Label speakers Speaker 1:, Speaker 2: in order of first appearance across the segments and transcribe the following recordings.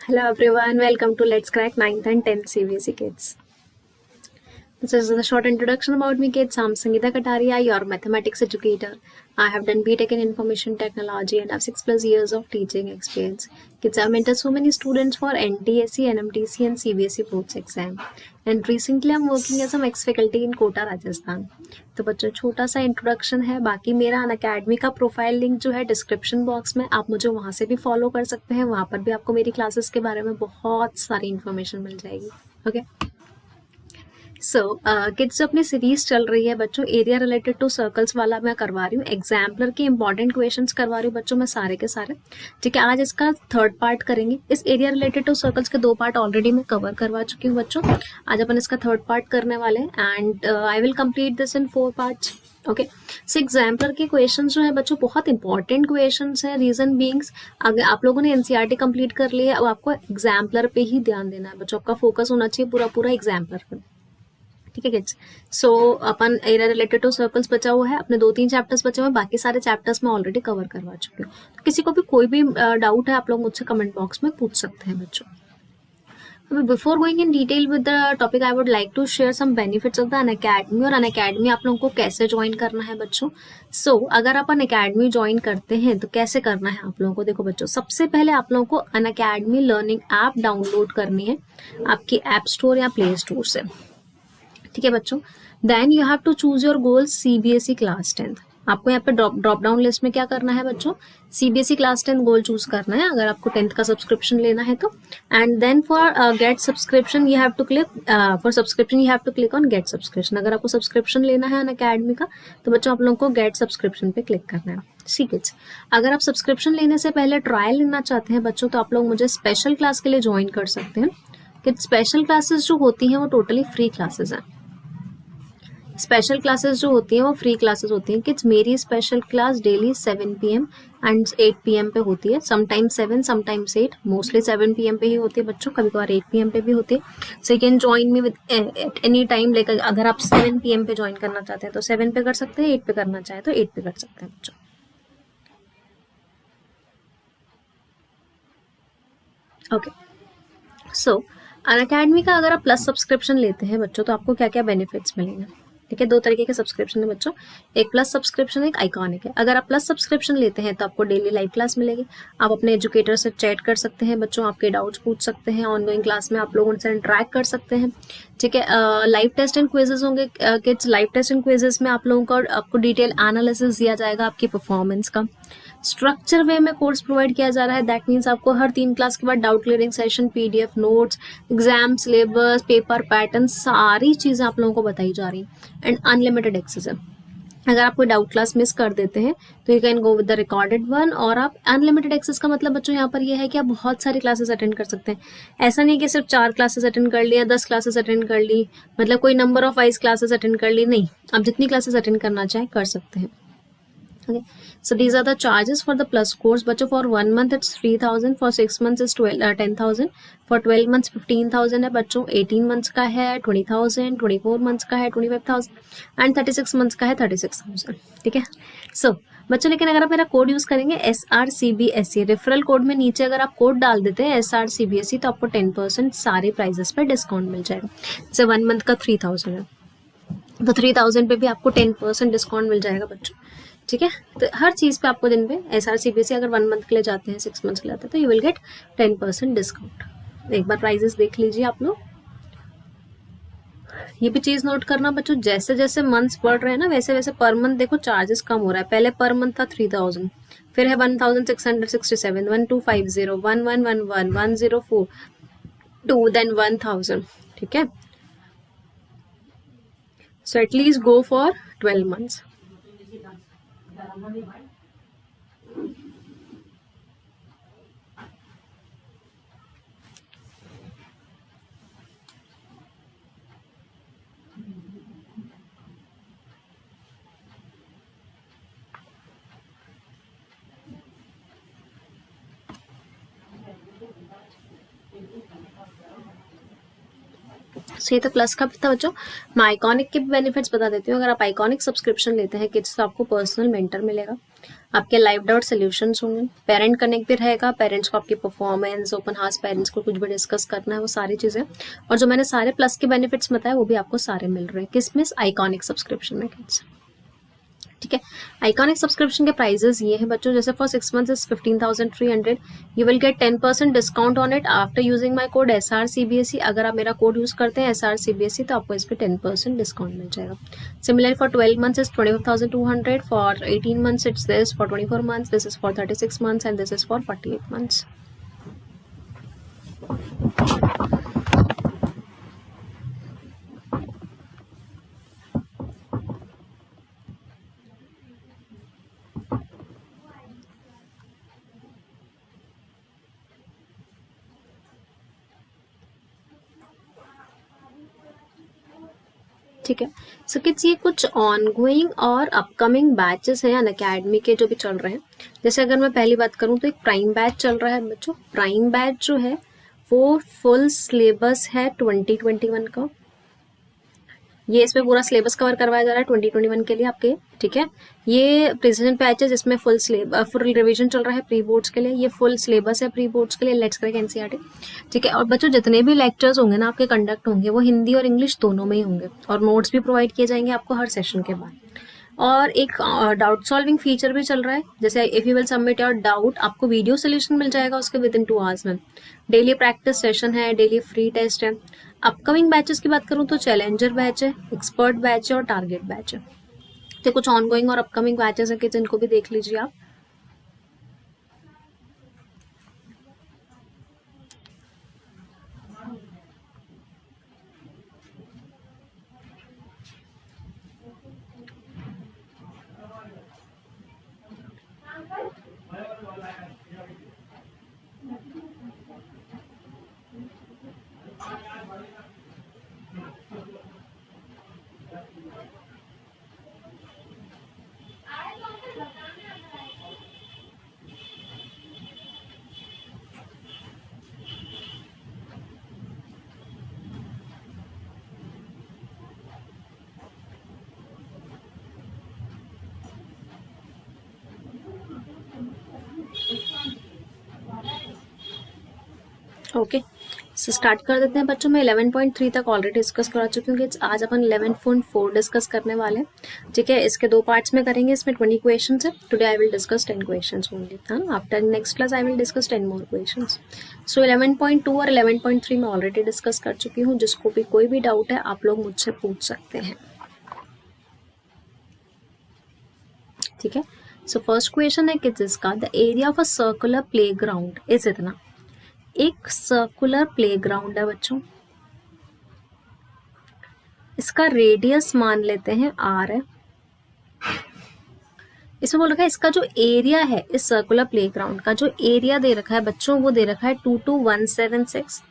Speaker 1: Hello everyone, welcome to Let's Crack 9th and 10th CBSE Kids. This is a short introduction about me kids. I'm Sangeeta Kataria, your mathematics educator. I have done BTech in Information Technology and have 6+ years of teaching experience. Kids, I've mentored so many students for NTSE, NMTC and CBSE boards exam. And recently I'm working as a ex-faculty in Kota, Rajasthan. तो बच्चों छोटा सा introduction है. बाकी मेरा Unacademy का profile link जो है डिस्क्रिप्शन बॉक्स में, आप मुझे वहाँ से भी फॉलो कर सकते हैं. वहाँ पर भी आपको मेरी क्लासेस के बारे में बहुत सारी इन्फॉर्मेशन मिल जाएगी. ओके सो किड्स जो अपनी सीरीज चल रही है बच्चों, एरिया रिलेटेड टू सर्कल्स वाला मैं करवा रही हूँ. एग्जाम्पलर के इंपॉर्टेंट क्वेश्चंस करवा रही हूँ बच्चों मैं सारे के सारे. ठीक है, आज इसका थर्ड पार्ट करेंगे. इस एरिया रिलेटेड टू सर्कल्स के 2 पार्ट ऑलरेडी मैं कवर करवा चुकी हूँ बच्चों. आज अपन इसका थर्ड पार्ट करने वाले हैं and I will complete this in 4 parts. Okay so exemplar के क्वेश्चन जो है बच्चों बहुत इंपॉर्टेंट क्वेश्चन है. रीजन बीइंग्स, अगर आप लोगों ने एनसीईआरटी कंप्लीट कर लिया है अब आपको एग्जाम्पलर पे ही ध्यान देना है बच्चों. आपका फोकस होना चाहिए पूरा पूरा एग्जाम्पलर पे. ठीक है kids. So upon area related to circles बचा हुआ है, अपने 2-3 चैप्टर्स बचे हुए हैं. बाकी सारे चैप्टर्स मैं ऑलरेडी कवर करवा चुकी हूँ. तो किसी को भी कोई भी डाउट है आप लोग मुझसे कमेंट बॉक्स में पूछ सकते हैं बच्चों. Before going in detail with the topic I would like to share some benefits of the Unacademy. और अनअकैडमी आप लोगों को कैसे ज्वाइन करना है बच्चों. सो अगर आप अनअकैडमी ज्वाइन करते हैं तो कैसे करना है आप लोगों को. देखो बच्चों, सबसे पहले आप लोगों को अनअकैडमी लर्निंग ऐप डाउनलोड करनी है आपकी ऐप स्टोर या प्ले स्टोर से. ठीक है बच्चों. Then you have to choose your goal CBSE class 10th. आपको यहाँ पे ड्रॉप डाउन लिस्ट में क्या करना है बच्चों, सीबीएसई क्लास 10 गोल चूज करना है अगर आपको 10th का सब्सक्रिप्शन लेना है तो. And then for get subscription you have to click for subscription you have to click on get subscription. अगर आपको सब्सक्रिप्शन लेना है अनअकैडमी का तो बच्चों आप लोगों को गेट सब्सक्रिप्शन पे क्लिक करना है. ठीक है. अगर आप सब्सक्रिप्शन लेने से पहले ट्रायल लेना चाहते हैं बच्चों तो आप लोग मुझे स्पेशल क्लास के लिए ज्वाइन कर सकते हैं. कि स्पेशल क्लासेस जो होती हैं वो टोटली फ्री क्लासेस हैं. स्पेशल क्लासेस जो होती हैं वो फ्री क्लासेस होती हैं. किड्स मेरी special class daily 7 PM and 8 PM पे होती है. समटाइम्स 7 समटाइम्स 8, मोस्टली 7 PM पे ही होती है बच्चों. कभी कभार 8 PM पे भी होती है. So you can join me with at any time. लेकर अगर आप 7 PM पे ज्वाइन करना चाहते हैं तो 7 पे कर सकते हैं, 8 पे करना चाहे तो 8 पे कर सकते हैं बच्चों. ओके सो अनअकैडमी का अगर आप प्लस सब्सक्रिप्शन लेते हैं बच्चों तो आपको क्या क्या बेनिफिट्स मिलेंगे. ठीक है, 2 तरीके के सब्सक्रिप्शन है बच्चों. एक प्लस सब्सक्रिप्शन है, एक आइकॉनिक है. अगर आप प्लस सब्सक्रिप्शन लेते हैं तो आपको डेली लाइव क्लास मिलेगी. आप अपने एजुकेटर से चैट कर सकते हैं बच्चों, आपके डाउट्स पूछ सकते हैं. ऑनगोइंग क्लास में आप लोग उनसे इंटरेक्ट कर सकते हैं. ठीक है, लाइव टेस्ट एंड क्विजेस होंगे kids. Live test and quizzes में आप लोगों को आपको डिटेल एनालिसिस दिया जाएगा आपकी परफॉर्मेंस का. स्ट्रक्चर वे में कोर्स प्रोवाइड किया जा रहा है. दैट मीन्स आपको हर 3 क्लास के बाद doubt clearing session, PDF notes, exam syllabus, paper pattern, सारी चीज़ें आप लोगों को बताई जा रही हैं. एंड अनलिमिटेड एक्सेस है. अगर आप कोई डाउट क्लास मिस कर देते हैं तो you can go with the recorded one. और आप अनलिमिटेड एक्सेस का मतलब बच्चों यहाँ पर यह है कि आप बहुत सारी क्लासेस अटेंड कर सकते हैं. ऐसा नहीं कि सिर्फ 4 क्लासेस अटेंड कर ली या 10 क्लासेस अटेंड कर ली, मतलब कोई number of wise classes attend कर ली, नहीं. आप जितनी क्लासेस अटेंड करना चाहें कर सकते हैं. Okay, so these are the charges for the plus course. बच्चों for 1 month it's 3,000, for 6 months is 10,000, for 12 months 15,000 है बच्चों. 18 months का है 20,000, 24 months का है 25,000 एंड 36 months का है 36,000. ठीक है. सो बच्चों लेकिन अगर आप मेरा कोड यूज करेंगे SRCBSE रेफरल कोड में नीचे अगर आप कोड डाल देते हैं SRCBSE तो आपको 10% सारे प्राइजेस पे डिस्काउंट मिल जाएगा. जैसे 1 month का 3,000 है तो 3,000 पे भी आपको 10% डिस्काउंट मिल जाएगा बच्चों. ठीक है, तो हर चीज़ पे आपको दिन पे SRCBSE अगर 1 month के लिए जाते हैं, 6 months के लिए जाते हैं तो यू विल गेट 10% डिस्काउंट. एक बार प्राइजेस देख लीजिए आप लोग. ये भी चीज़ नोट करना बच्चों, जैसे जैसे मंथ्स बढ़ रहे हैं ना वैसे वैसे पर मंथ देखो चार्जेस कम हो रहा है. पहले पर मंथ था 3,000, फिर है 1,667, 1,250, 1,111, 1,042, देन 1,000. ठीक है, so at least go for 12 months. सो ये तो प्लस का भी था बच्चों. मैं आइकॉनिक के बेनिफिट्स बता देती हूँ. अगर आप आइकॉनिक सब्सक्रिप्शन लेते हैं किड्स तो आपको पर्सनल मेंटर मिलेगा. आपके लाइव डाउट सोल्यूशंस होंगे, पेरेंट कनेक्ट भी रहेगा, पेरेंट्स को आपकी परफॉर्मेंस, ओपन हाउस पेरेंट्स को कुछ भी डिस्कस करना है, वो सारी चीज़ें, और जो मैंने सारे प्लस के बेनिफिट्स बताए वो भी आपको सारे मिल रहे हैं किसमें, आइकॉनिक सब्सक्रिप्शन में किड्स। ठीक है, आइकॉनिक सब्सक्रिप्शन के प्राइजेस ये हैं बच्चों, जैसे for 6 months is 15,300, you will get 10% discount on it after using my code SRCBSE। अगर आप मेरा कोड यूज करते हैं SRCBSE तो आपको इस पर 10% डिस्काउंट मिल जाएगा। Similar for 12 months is 25,200, for 18 months it's this, for 24 months this is, for 36 months and this is for 48 months. ठीक है, सो किड्स ये कुछ ऑनगोइंग और अपकमिंग बैचेस हैं अनअकैडमी के जो भी चल रहे हैं। जैसे अगर मैं पहली बात करूं तो एक प्राइम बैच चल रहा है बच्चों। प्राइम बैच जो है वो फुल सिलेबस है 2021 का, ये इसमें पूरा सिलेबस कवर करवाया जा रहा है 2021 के लिए आपके। ठीक है, ये प्रेसिडेंट बैच है जिसमें फुल रिवीजन चल रहा है प्री बोर्ड्स के लिए, ये फुल सिलेबस है प्री बोर्ड्स के लिए, लेट्स क्रैक एनसीईआरटी। ठीक है, और बच्चों जितने भी लेक्चर्स होंगे ना आपके कंडक्ट होंगे वो हिंदी और इंग्लिश दोनों में ही होंगे, और नोट्स भी प्रोवाइड किए जाएंगे आपको हर सेशन के बाद। और एक डाउट सॉल्विंग फीचर भी चल रहा है, जैसे if you will submit your doubt आपको वीडियो सोल्यूशन मिल जाएगा उसके विद इन 2 आवर्स में। डेली प्रैक्टिस सेशन है, डेली फ्री टेस्ट है। अपकमिंग बैचेस की बात करूँ तो चैलेंजर बैच है, एक्सपर्ट बैच है और टारगेट बैच है। तो कुछ ऑनगोइंग और अपकमिंग बैचेस है कि जिनको भी देख लीजिए आप। ओके, सो स्टार्ट कर देते हैं बच्चों। मैं 11.3 तक ऑलरेडी डिस्कस करा चुकी हूँ कि आज अपन 11.4 डिस्कस करने वाले हैं। ठीक है, इसके 2 पार्ट्स में करेंगे, इसमें 20 क्वेश्चन है। Today I will discuss 10 question only. After next class I will discuss 10 more question. So 11.2 और 11.3 में ऑलरेडी डिस्कस कर चुकी हूँ। जिसको भी कोई भी डाउट है आप लोग मुझसे पूछ सकते हैं। ठीक है, सो फर्स्ट क्वेश्चन है किड्स इसका, the area of a circular play ground is इतना। एक सर्कुलर प्लेग्राउंड है बच्चों, इसका रेडियस मान लेते हैं r है। इसमें बोल रखा है इसका जो एरिया है, इस सर्कुलर प्लेग्राउंड का जो एरिया दे रखा है बच्चों वो दे रखा है 22176।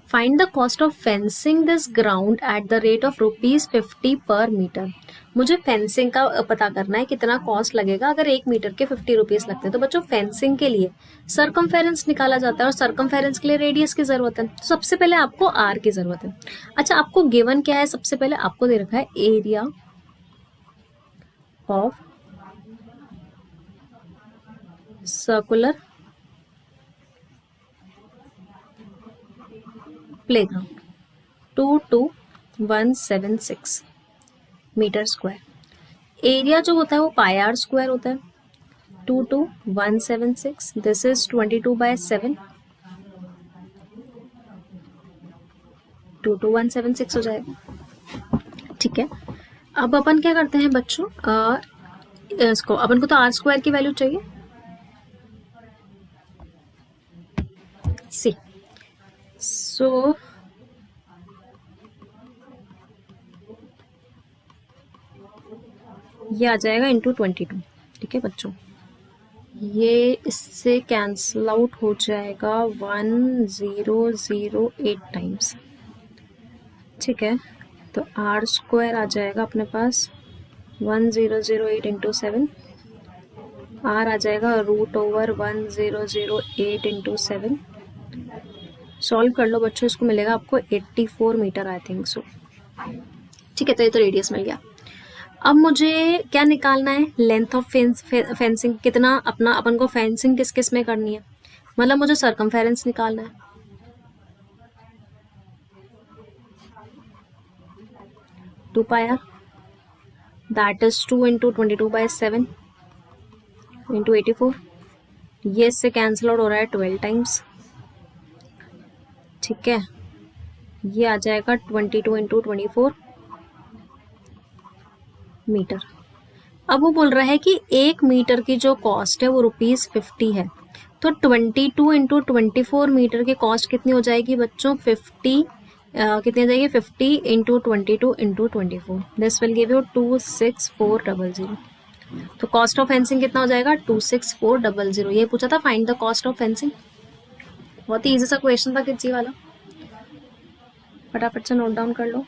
Speaker 1: Find the cost of fencing this ground at the rate of ₹50 पर मीटर। मुझे फेंसिंग का पता करना है कितना कॉस्ट लगेगा। अगर 1 मीटर के 50 रुपीज लगते हैं तो बच्चों फेंसिंग के लिए सर्कमफेरेंस निकाला जाता है और सर्कमफेरेंस के लिए रेडियस की जरूरत है। तो सबसे पहले आपको आर की जरूरत है। अच्छा, आपको गिवन क्या है, सबसे पहले आपको दे रखा है area of circular playground 22176 metre square. Area जो होता है वो पाई आर स्क्वायर होता है। 22176 दिस इज 22/7, 22176 हो जाएगा। ठीक है, अब अपन क्या करते हैं बच्चों, इसको अपन को तो आर स्क्वायर की वैल्यू चाहिए। सी सो ये आ जाएगा इंटू 22। ठीक है बच्चों, ये इससे कैंसल आउट हो जाएगा 1008 टाइम्स। ठीक है, तो आर स्क्वायर आ जाएगा अपने पास 1008 इंटू 7, आर आ जाएगा √1008 इंटू 7। सॉल्व कर लो बच्चों, इसको मिलेगा आपको 84 मीटर आई थिंक सो। ठीक है, तो ये तो रेडियस मिल गया। अब मुझे क्या निकालना है, लेंथ ऑफ फेंसिंग कितना, अपन को फेंसिंग किस किस में करनी है, मतलब मुझे सर्कमफेरेंस निकालना है। 2 pi r, that is 2 into 22/7 into 84। ये इससे कैंसिल आउट हो रहा है 12 टाइम्स, ठीक है। ये आ जाएगा 22 इंटू 24 मीटर। अब वो बोल रहा है कि 1 मीटर की जो कॉस्ट है वो ₹50 है, तो 22 इंटू 24 मीटर की कॉस्ट कितनी हो जाएगी बच्चों, 50 कितनी हो जाएगी, 50 into 22 into 24, this will give you 26400। तो कॉस्ट ऑफ फेंसिंग कितना हो जाएगा, 26400। ये पूछा था find the cost of fencing, बहुत ही इजी सा क्वेश्चन था किसी वाला, फटाफट से नोट डाउन कर लो।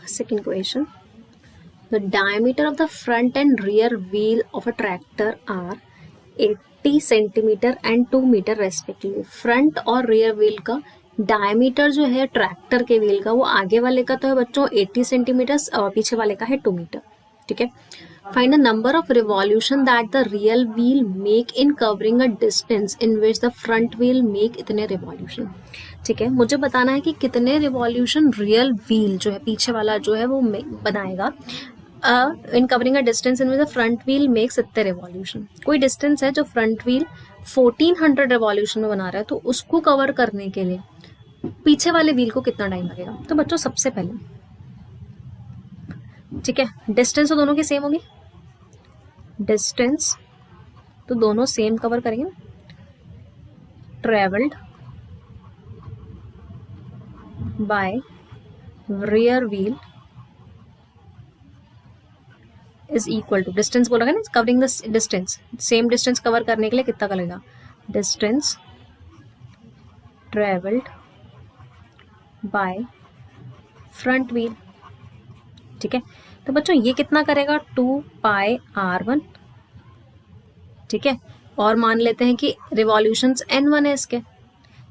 Speaker 1: Second question. The diameter of the front and rear wheel of a tractor are 80 centimetre and 2 metre respectively. Front और रियर व्हील का डायमीटर जो है ट्रैक्टर के व्हील का, वो आगे वाले का तो है बच्चों 80 सेंटीमीटर और पीछे वाले का है 2 मीटर, ठीक है। Find the number of revolution that the real wheel make in covering a distance in which the front wheel make इतने रिवॉल्यूशन, ठीक है। मुझे बताना है कि कितने रिवॉल्यूशन रियल व्हील जो है पीछे वाला जो है वो बनाएगा इन covering a distance in which the front wheel makes इतने रिवॉल्यूशन। कोई डिस्टेंस है जो फ्रंट व्हील 1400 रिवॉल्यूशन में बना रहा है, तो उसको कवर करने के लिए पीछे वाले व्हील को कितना टाइम लगेगा। तो बच्चों सबसे पहले, ठीक है, डिस्टेंस तो दोनों की सेम होगी, डिस्टेंस तो दोनों सेम कवर करेंगे। Travelled by rear wheel is equal to, distance बोला है ना, covering the distance, same distance cover करने के लिए कितना का लगेगा, distance travelled by front wheel, ठीक है। तो बच्चों ये कितना करेगा, 2πr1, ठीक है। और मान लेते हैं कि रिवॉल्यूशंस n1 है,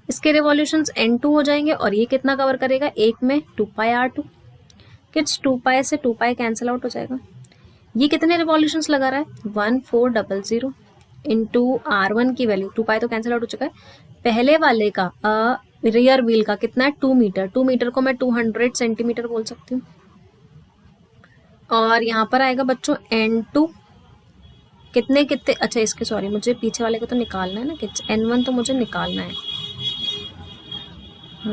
Speaker 1: इसके रिवॉल्यूशंस n2 हो जाएंगे, और ये कितना कवर करेगा, एक में 2πr2। किड्स 2π से 2π कैंसिल आउट हो जाएगा। ये कितने रिवॉल्यूशंस लगा रहा है, 1400 इंटू r1 की वैल्यू, 2π तो कैंसिल आउट हो चुका है। पहले वाले का रियर व्हील का कितना है, 2 मीटर, 2 मीटर को मैं 200 सेंटीमीटर बोल सकती हूँ। और यहाँ पर आएगा बच्चों n2, कितने कितने, अच्छा इसके सॉरी मुझे पीछे वाले को तो निकालना है ना किड्स, N1 तो मुझे निकालना है,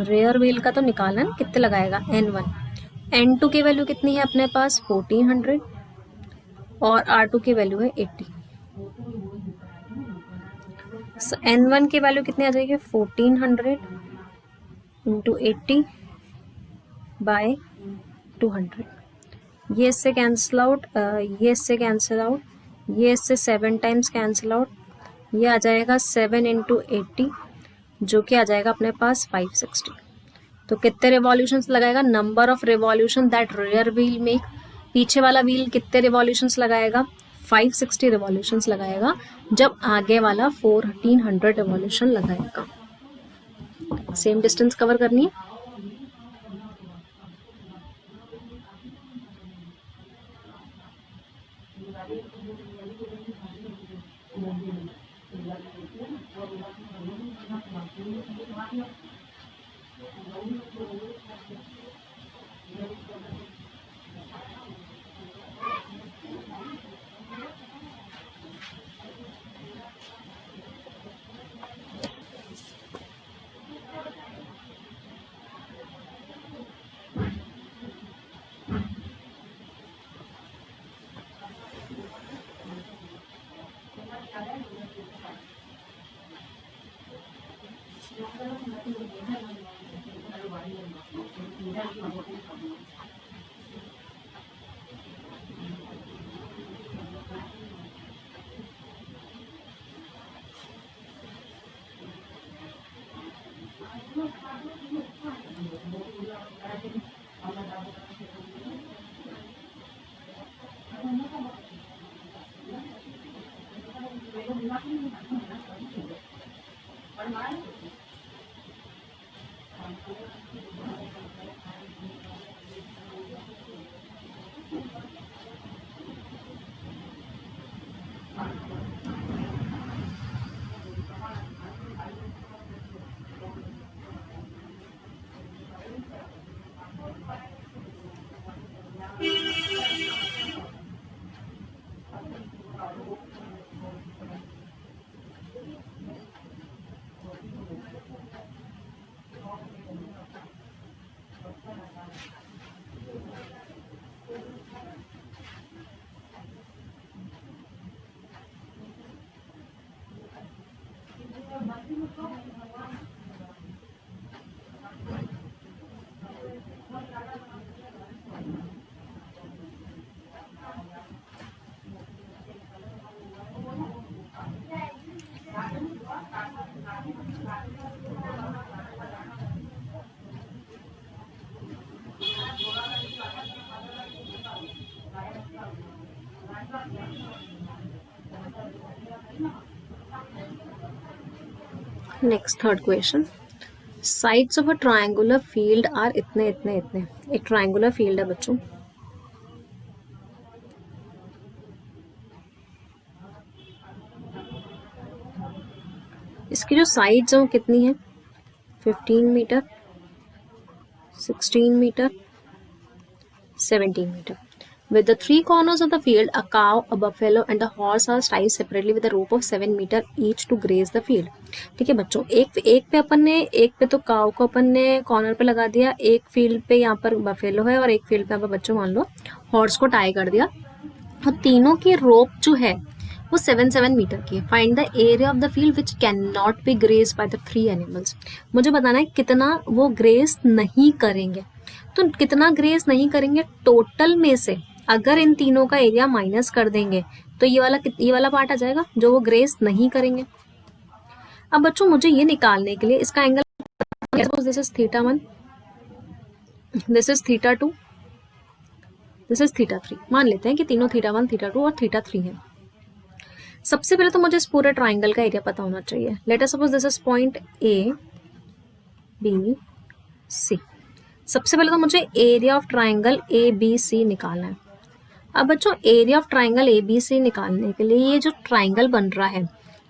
Speaker 1: रेयर व्हील का तो निकालना है ना, कितने लगाएगा N1। N2 की वैल्यू कितनी है अपने पास 1400 और R2 की वैल्यू है 80। N1 की वैल्यू कितनी आ जाएगी 1400 इंटू 80 बाय 200। ये इससे कैंसिल आउट, ये इससे कैंसिल आउट, ये इससे 7 टाइम्स कैंसिल आउट, ये आ जाएगा 7 इंटू 80 जो कि आ जाएगा अपने पास 560। तो कितने रिवॉल्यूशंस लगाएगा, number of revolution that rear wheel make, पीछे वाला व्हील कितने रिवॉल्यूशंस लगाएगा 560 रिवॉल्यूशंस लगाएगा जब आगे वाला 1400 रिवॉल्यूशन लगाएगा। सेम डिस्टेंस कवर करनी है। Next third question, sides of a triangular field are इतने इतने इतने। एक ट्रायंगुलर फील्ड है बच्चों, इसकी जो साइड्स हैं वो कितनी है 15 metre, 16 metre, 17 metre. With the three corners of the field, a cow, a buffalo and a horse are tied separately with a rope of 7 meter each to graze the field। ठीक है बच्चों, एक पे अपन ने, एक पे तो काउ को अपन ने कॉर्नर पे लगा दिया, एक फील्ड पे यहाँ पर बफेलो है और एक फील्ड पे यहाँ पर बच्चों मान लो हॉर्स को टाई कर दिया, और तीनों की रोप जो है वो 7 मीटर की है। Find the area of the field which can not be graze by the 3 animals. मुझे बताना है कितना वो ग्रेज नहीं करेंगे। तो कितना ग्रेज नहीं करेंगे टोटल में से, अगर इन तीनों का एरिया माइनस कर देंगे तो ये वाला पार्ट आ जाएगा जो वो ग्रेज नहीं करेंगे। अब बच्चों मुझे ये निकालने के लिए इसका angle, this is θ1, this is θ2, this is θ3। मान लेते हैं कि तीनों θ1, θ2 और θ3 है। सबसे पहले तो मुझे इस पूरे ट्राइंगल का एरिया पता होना चाहिए। Let us suppose this is point A B C. सबसे पहले तो मुझे area of triangle A B C निकालना है। अब बच्चों area of triangle A B C निकालने के लिए ये जो ट्राइंगल बन रहा है,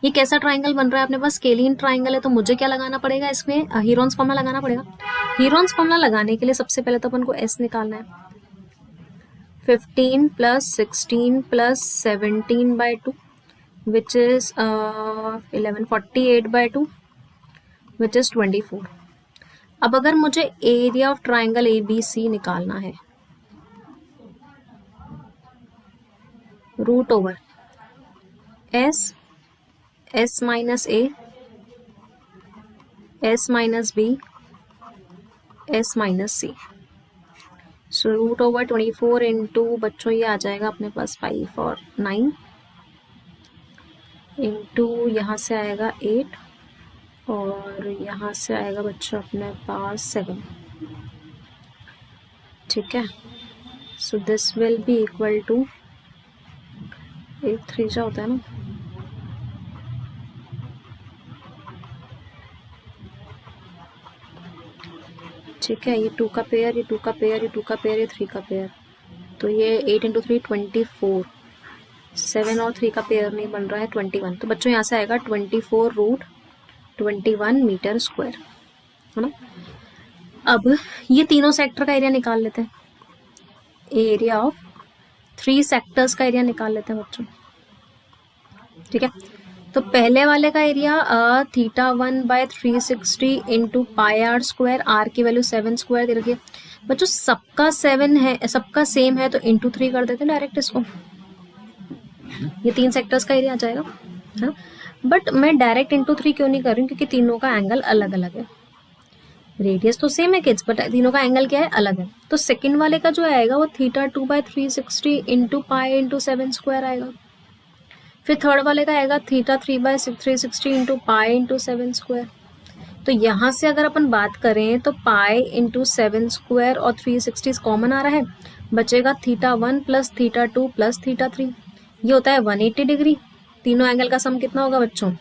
Speaker 1: ये कैसा ट्राइंगल बन रहा है, अपने पास स्केलियन ट्राइंगल है, तो मुझे क्या लगाना पड़ेगा इसमें, हीरोन्स फॉर्मूला लगाना पड़ेगा। हीरोन्स फॉर्मूला लगाने के लिए सबसे पहले तो अपन को एस निकालना है। 15 + 16 + 17/2 which is 1148 by 2, which is 24. अब अगर मुझे एरिया ऑफ ट्राइंगल ABC निकालना है, root over S minus A, S minus B, S minus C. So root over 24 into बच्चों ये आ जाएगा अपने पास 5 और 9 इंटू यहाँ से आएगा 8 और यहाँ से आएगा बच्चों अपने पास 7. ठीक है. So this will be equal to 8 3 होता है ना, ठीक है. ये 2 का पेयर, ये 2 का पेयर, ये 2 का पेयर, ये 3 का पेयर. तो ये 8 इंटू 3 24, 7 और 3 का पेयर नहीं बन रहा है 21. तो बच्चों यहाँ से आएगा 24 रूट 21 मीटर स्क्वायर, है ना. अब ये तीनों सेक्टर का एरिया निकाल लेते हैं. एरिया ऑफ 3 सेक्टर्स का एरिया निकाल लेते हैं बच्चों. ठीक है. तो पहले वाले का area θ1 by 360 into pi r square, r की वैल्यू 7 स्क्वायर दे रखी है बच्चों. सबका 7 है, सबका सेम है, तो इंटू 3 कर देते हैं डायरेक्ट इसको. ये 3 सेक्टर्स का एरिया आ जाएगा, है ना. बट मैं डायरेक्ट इंटू 3 क्यों नहीं कर रही हूँ, क्योंकि तीनों का एंगल अलग अलग है. रेडियस तो सेम है किड्स, बट तीनों का एंगल क्या है, अलग है. तो सेकंड वाले का जो आएगा वो θ2 by 360 into pi into 7 square आएगा. फिर थर्ड वाले का आएगा θ3 by 360 into pi into 7 square. तो यहाँ से अगर अपन बात करें तो पाई इंटू 7 स्क्वायर और 360 कॉमन आ रहा है, बचेगा θ1 प्लस θ2 प्लस θ3. ये होता है 180 डिग्री. तीनों एंगल का सम कितना होगा बच्चों,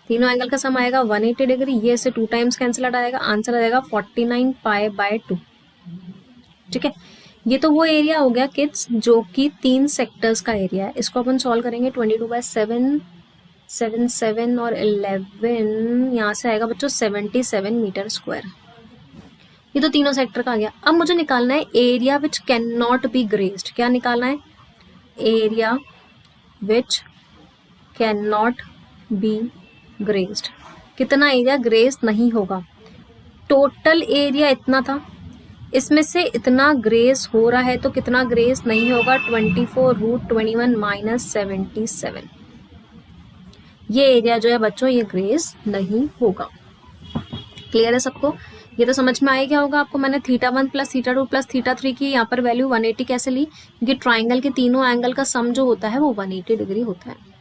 Speaker 1: तीनों एंगल का सम आएगा 180 डिग्री. ये से 2 टाइम्स कैंसिल आउट आएगा, आंसर आएगा 49 पाई बाय 2. ठीक है. ये तो वो एरिया हो गया किड्स जो कि 3 सेक्टर्स का एरिया है. इसको अपन सॉल्व करेंगे. 22 बाय 7, 7 7 और 11, यहाँ से आएगा बच्चों 77 मीटर स्क्वायर. ये तो तीनों सेक्टर का आ गया. अब मुझे निकालना है area which can not B graced. क्या निकालना है, area which can not B graced. कितना एरिया ग्रेस्ड नहीं होगा. टोटल एरिया इतना था, इसमें से इतना ग्रेस हो रहा है, तो कितना ग्रेस नहीं होगा, 24 रूट 21 माइनस 77. ये एरिया जो है बच्चों ये ग्रेस नहीं होगा. क्लियर है सबको. ये तो समझ में आ गया होगा आपको. मैंने θ1 प्लस θ2 प्लस θ3 की यहाँ पर वैल्यू 180 कैसे ली, क्योंकि ट्राइंगल के तीनों एंगल का सम जो होता है वो 180 डिग्री होता है.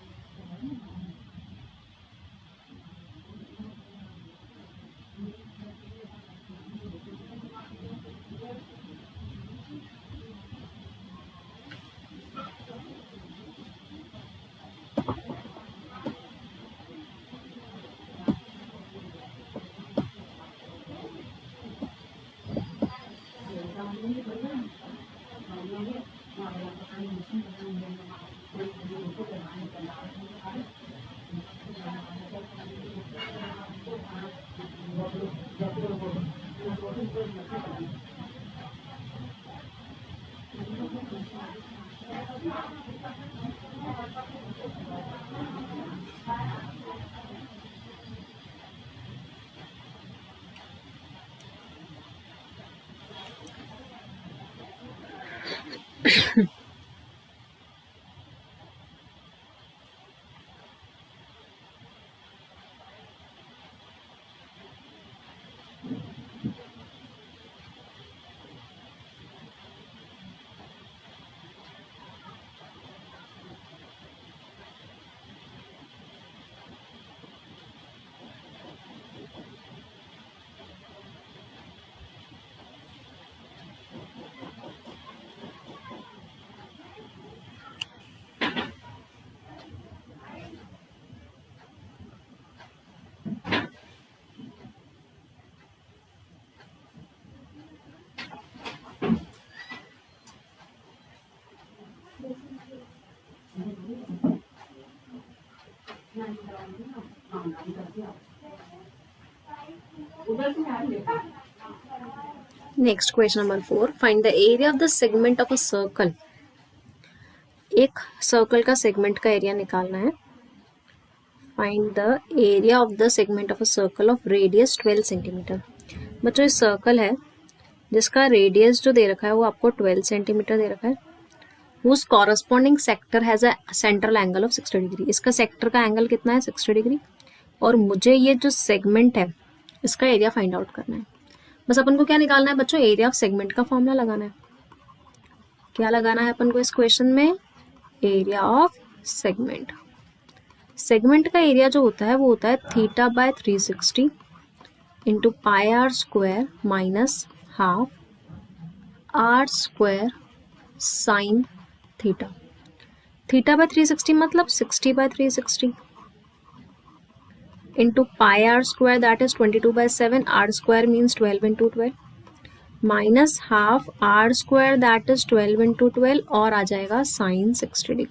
Speaker 1: Next question number 4. Find the area of the segment of a circle एक सर्कल का सेगमेंट का एरिया निकालना है. Find the area of the segment of a circle of radius 12 centimetre. बच्चों इस सर्कल है जिसका रेडियस जो दे रखा है वो आपको 12 सेंटीमीटर दे रखा है. whose corresponding sector has a central angle of 60 degree. इसका सेक्टर का एंगल कितना है 60 डिग्री. और मुझे ये जो सेगमेंट है इसका एरिया फाइंड आउट करना है. बस अपन को क्या निकालना है बच्चों, एरिया ऑफ सेगमेंट का फॉर्मूला लगाना है. क्या लगाना है अपन को इस क्वेश्चन में, एरिया ऑफ सेगमेंट. सेगमेंट का एरिया जो होता है वो होता है theta by 360 into pi r square minus half r square sine theta. Theta by 360 मतलब 60 बाय 360 into pi r square that is 22/7. R square means 12 into 12 minus half r square that is 12 into 12 और आ जाएगा sign 60 degree.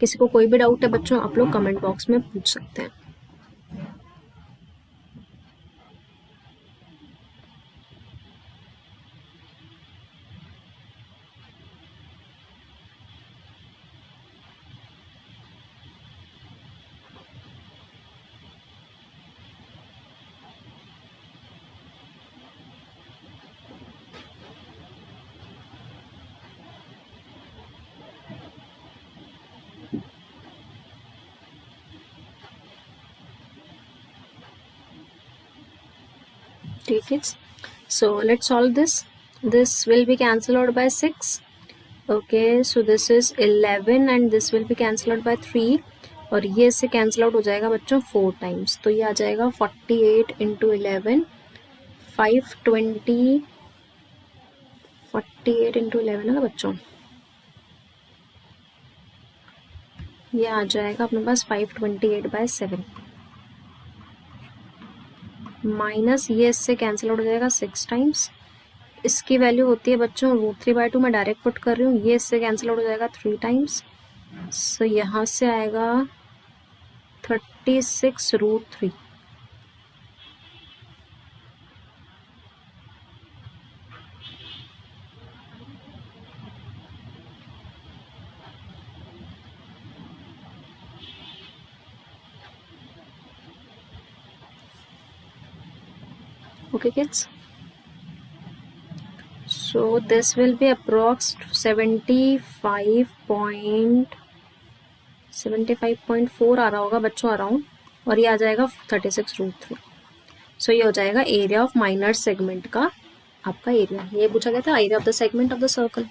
Speaker 1: किसी को कोई भी doubt है बच्चों आप लोग कमेंट बॉक्स में पूछ सकते हैं. ठीक है, so let's solve this. This will be cancelled out by 6. Okay, so this is 11 and this will be cancelled out by 3 और ये इससे कैंसिल आउट हो जाएगा बच्चों 4 टाइम्स. तो ये आ जाएगा 48 इंटू 11 520. 48 इंटू 11 है ना बच्चों, ये आ जाएगा अपने पास 528/7 माइनस ये इससे कैंसिल आउट हो जाएगा 6 टाइम्स. इसकी वैल्यू होती है बच्चों √3/2. मैं डायरेक्ट पुट कर रही हूँ, ये इससे कैंसिल आउट हो जाएगा 3 टाइम्स. सो यहाँ से आएगा 36√3. Okay kids, so this will be approx 75.4 आ रहा होगा बच्चों अराउंड, और ये आ जाएगा 36√3. सो ये हो जाएगा एरिया ऑफ माइनर सेगमेंट का आपका एरिया. ये पूछा गया था area of the segment of the circle.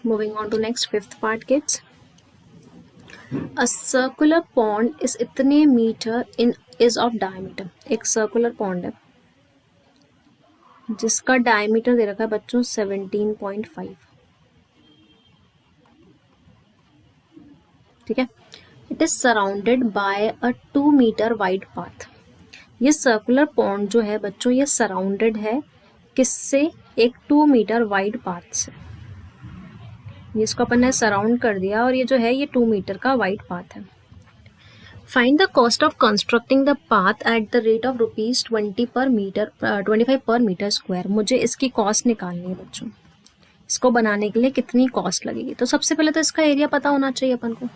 Speaker 1: Moving on to next fifth part, kids. A circular pond is इतने metre in is of diameter. एक circular pond है जिसका डायमीटर दे रखा है बच्चों 17.5. ठीक है. It is surrounded by a 2 metre wide path. ये सर्कुलर पॉन्ड जो है बच्चों ये सराउंडेड है किससे? एक 2 मीटर वाइड पाथ से. ये इसको अपन ने सराउंड कर दिया और ये जो है ये 2 मीटर का वाइड पाथ है. Find the cost of constructing the path at the rate of ₹25 पर मीटर स्क्वायर. मुझे इसकी कॉस्ट निकालनी है बच्चों. इसको बनाने के लिए कितनी कॉस्ट लगेगी? तो सबसे पहले तो इसका एरिया पता होना चाहिए अपन को.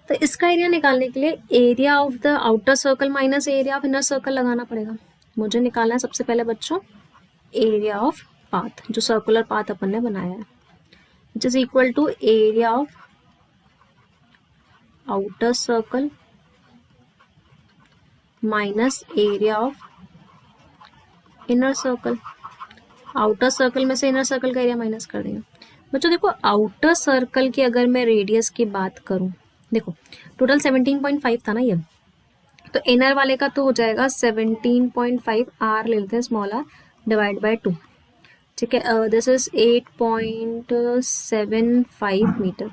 Speaker 1: तो इसका एरिया निकालने के लिए area of the outer circle minus area of inner circle लगाना पड़ेगा. मुझे निकालना है सबसे पहले बच्चों एरिया ऑफ पाथ, जो सर्कुलर पाथ अपन ने बनाया है, which is equal to area of outer circle minus area of inner circle. Outer circle में से इनर सर्कल का एरिया माइनस कर देंगे. बच्चों देखो आउटर सर्कल की अगर मैं रेडियस की बात करूं, देखो टोटल 17.5 था ना ये, तो इनर वाले का तो हो जाएगा 17.5 आर ले लेते हैं स्मॉल आर डिवाइड बाय 2. ठीक है. दिस इज 8.75 मीटर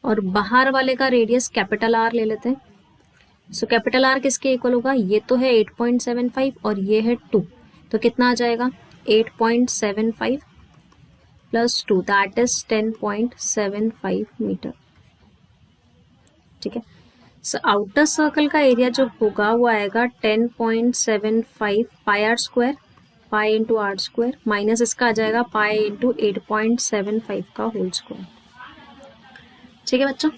Speaker 1: और बाहर वाले का रेडियस कैपिटल आर ले लेते हैं. सो कैपिटल आर किसके इक्वल होगा? ये तो है 8.75 और ये है 2, तो कितना आ जाएगा? 8.75 प्लस 2 दैट इज 10.75 मीटर. ठीक है. सो आउटर सर्कल का एरिया जो होगा वो आएगा 10.75 pi r square, pi into r square, minus इसका आ जाएगा पाई इंटू 8.75 का होल स्क्वायर. ठीक है बच्चों.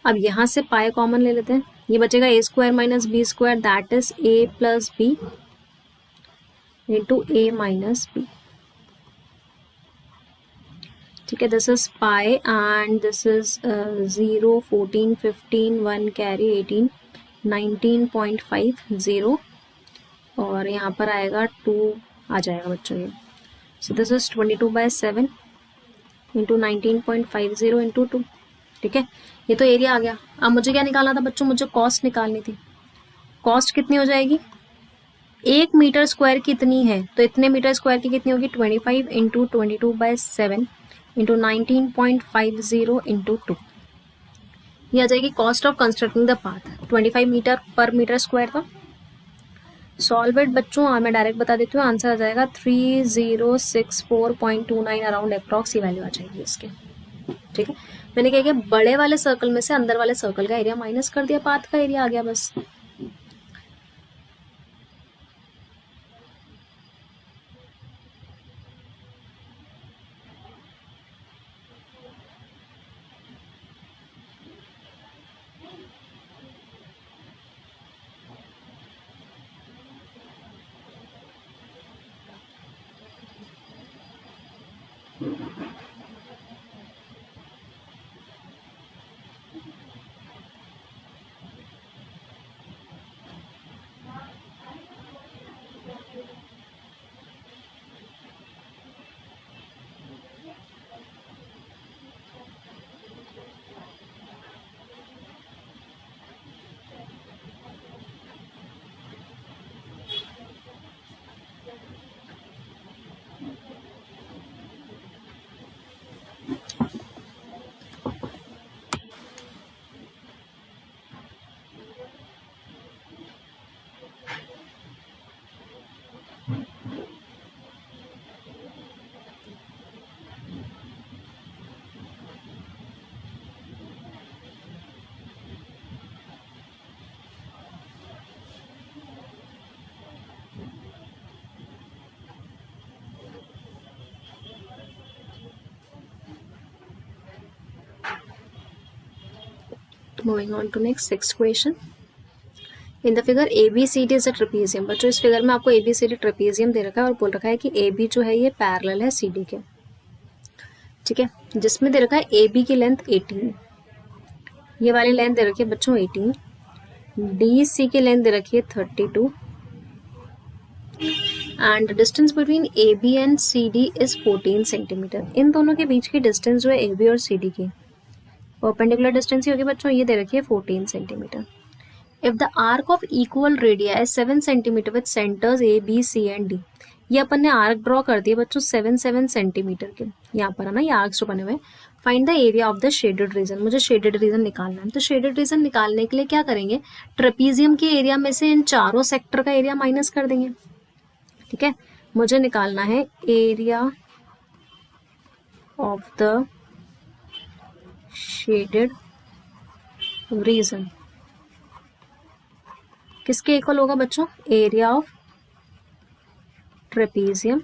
Speaker 1: अब यहाँ से पाई कॉमन ले लेते हैं. ये बचेगा a square minus b square that is a plus b into a minus b. ठीक है. This is pi and this is 0, 14, 15, 1 carry 18, 19.50 और यहाँ पर आएगा 2 आ जाएगा बच्चों ये. सो दिस इज 22/7 इंटू 19.50 इंटू 2. ठीक है. ये तो एरिया आ गया. अब मुझे क्या निकालना था बच्चों? मुझे कॉस्ट निकालनी थी. कॉस्ट कितनी हो जाएगी? 1 मीटर स्क्वायर कितनी है? तो इतने मीटर स्क्वायर की कितनी होगी? 25 इंटू 22/7 इंटू 19.50 इंटू 2. ये आ जाएगी cost of constructing the path. 25 metre पर मीटर स्क्वायर था. सॉल्व इट बच्चों और मैं डायरेक्ट बता देती हूँ. आंसर आ जाएगा 3064.29 अराउंड अप्रॉक्स ही वैल्यू आ जाएगी इसके. ठीक है. मैंने क्या किया? बड़े वाले सर्कल में से अंदर वाले सर्कल का एरिया माइनस कर दिया, पाथ का एरिया आ गया बस. Moving on to next sixth question. In the figure ABCD is a trapezium. बच्चों इस फिगर में आपको ABCD ट्रेपेजियम दे रखा है और बोल रखा है कि AB जो है ये पैरेलल है CD के. ठीक है. जिसमें दे रखा है AB की लेंथ 18, ये वाली लेंथ दे रखी है बच्चों 18, DC की लेंथ दे रखी है 32 and distance between a b and c d is 14 centimetre. इन दोनों के बीच की डिस्टेंस जो है ए बी और सी डी की परपेंडिकुलर डिस्टेंस ही होगी बच्चों, ये दे रखी है 14 centimetre. If the arc of equal radii is 7 centimetre with centres A B C and D, ये अपन ने आर्क ड्रॉ कर दिए बच्चों 7 सेंटीमीटर के, यहाँ पर है ना ये आर्क्स जो बने हुए। Find the area of the shaded region, मुझे शेडेड रीजन निकालना है। तो शेडेड रीजन निकालने के लिए क्या करेंगे, ट्रेपीजियम के एरिया में से इन चारों सेक्टर का एरिया माइनस कर देंगे। ठीक है, मुझे निकालना है area of the shaded region. किसके इक्वल होगा बच्चों, area of trapezium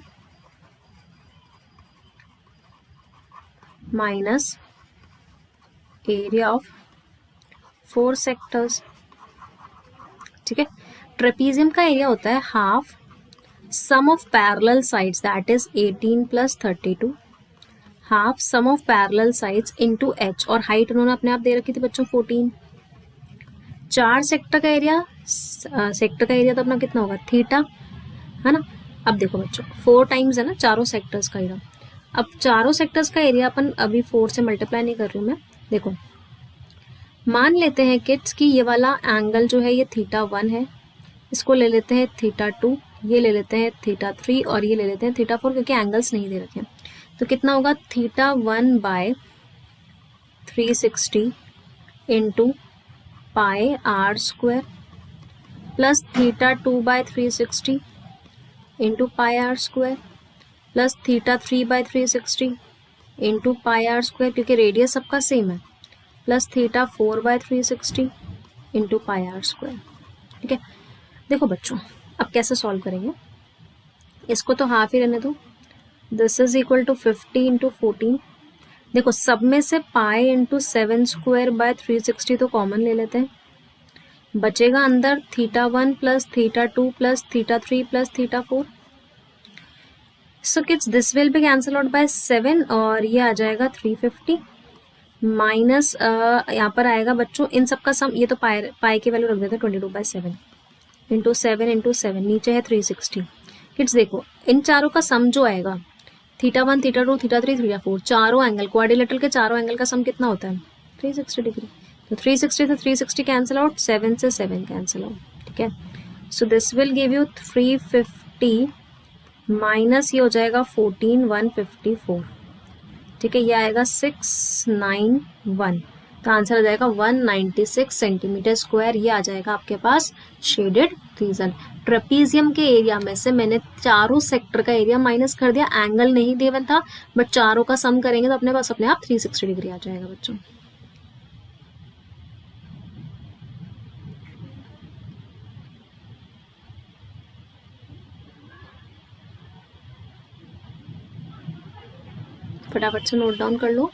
Speaker 1: minus area of 4 sectors. ठीक है, ट्रेपीजियम का एरिया होता है half sum of parallel sides that is 18 plus 32, half sum of parallel sides into H, और हाइट उन्होंने अपने आप दे रखी थी बच्चों 14। 4 सेक्टर का एरिया, सेक्टर का एरिया तो अपना कितना होगा थीटा, है ना। अब देखो बच्चों 4 टाइम्स है ना चारों सेक्टर्स का एरिया। अब चारों सेक्टर्स का एरिया अपन अभी 4 से मल्टीप्लाई नहीं कर रही हूँ मैं। देखो मान लेते हैं किड्स कि ये वाला एंगल जो है ये थीटा 1 है, इसको ले लेते हैं थीटा 2, ये ले लेते हैं थीटा 3 और ये ले लेते हैं थीटा 4, क्योंकि एंगल्स नहीं दे रखे हैं। तो कितना होगा theta 1 by 360 into pi r square plus theta 2 by 360 into pi r square plus theta 3 by 360 into pi r square, क्योंकि रेडियस सबका सेम है, plus theta 4 by 360 into pi r square. ठीक है, देखो बच्चों अब कैसे सॉल्व करेंगे, इसको तो हाफ ही रहने दो। This is equal to 50 into 14। देखो सब में से पाई इंटू 7 स्क्वायर बाय 360 तो कॉमन ले लेते हैं, बचेगा अंदर theta 1 plus theta 2 plus theta 3 plus theta 4। So kids this will B cancel out by 7 और ये आ जाएगा 350 माइनस यहाँ पर आएगा बच्चों इन सबका सम, ये तो पाई की वैल्यू रख देते हैं 22/7 इंटू 7 इंटू 7, नीचे है 360। किड्स देखो इन चारों का सम जो आएगा थीटा 1 थीटा 2 थीटा 3 थीटा 4, चारों एंगल क्वाड्रिलेटरल के चारों एंगल का सम कितना होता है 360 डिग्री। तो 360 से 360 कैंसिल आउट, 7 से 7 कैंसिल आउट। ठीक है, so this will give you 350 minus ये हो जाएगा 14154। ठीक है, ये आएगा 691, तो आंसर आ जाएगा 196 सेंटीमीटर स्क्वायर। ये आ जाएगा आपके पास शेडेड रीजन। ट्रेपीजियम के एरिया में से मैंने चारों सेक्टर का एरिया माइनस कर दिया, एंगल नहीं दिया था बट चारों का सम करेंगे तो अपने पास अपने आप 360 डिग्री आ जाएगा बच्चों। फटाफट से नोट डाउन कर लो।